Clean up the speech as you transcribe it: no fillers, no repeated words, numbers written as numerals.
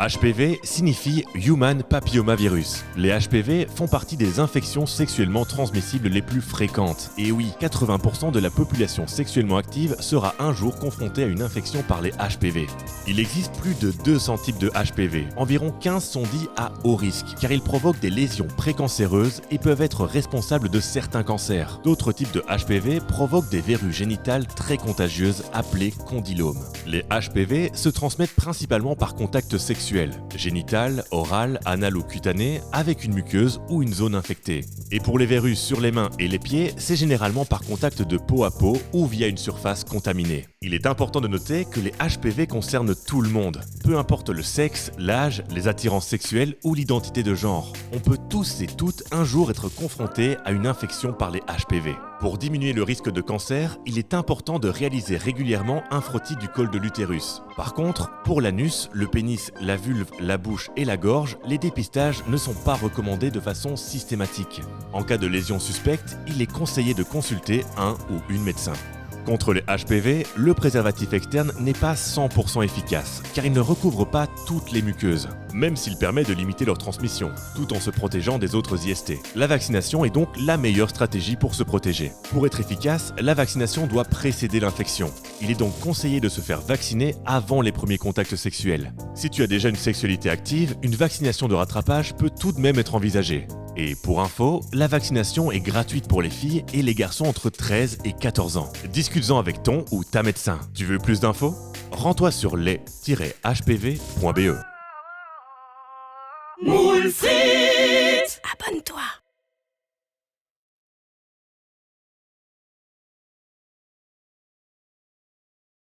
HPV signifie Human Papillomavirus. Les HPV font partie des infections sexuellement transmissibles les plus fréquentes. Et oui, 80% de la population sexuellement active sera un jour confrontée à une infection par les HPV. Il existe plus de 200 types de HPV. Environ 15 sont dits à haut risque, car ils provoquent des lésions précancéreuses et peuvent être responsables de certains cancers. D'autres types de HPV provoquent des verrues génitales très contagieuses appelées condylomes. Les HPV se transmettent principalement par contact sexuel, génital, oral, anal ou cutané, avec une muqueuse ou une zone infectée. Et pour les verrues sur les mains et les pieds, c'est généralement par contact de peau à peau ou via une surface contaminée. Il est important de noter que les HPV concernent tout le monde, peu importe le sexe, l'âge, les attirances sexuelles ou l'identité de genre. On peut tous et toutes un jour être confrontés à une infection par les HPV. Pour diminuer le risque de cancer, il est important de réaliser régulièrement un frottis du col de l'utérus. Par contre, pour l'anus, le pénis, la vulve, la bouche et la gorge, les dépistages ne sont pas recommandés de façon systématique. En cas de lésion suspecte, il est conseillé de consulter un ou une médecin. Contre les HPV, le préservatif externe n'est pas 100% efficace, car il ne recouvre pas toutes les muqueuses, même s'il permet de limiter leur transmission, tout en se protégeant des autres IST. La vaccination est donc la meilleure stratégie pour se protéger. Pour être efficace, la vaccination doit précéder l'infection. Il est donc conseillé de se faire vacciner avant les premiers contacts sexuels. Si tu as déjà une sexualité active, une vaccination de rattrapage peut tout de même être envisagée. Et pour info, la vaccination est gratuite pour les filles et les garçons entre 13 et 14 ans. Discute-en avec ton ou ta médecin. Tu veux plus d'infos? Rends-toi sur les-hpv.be. Moule Abonne-toi.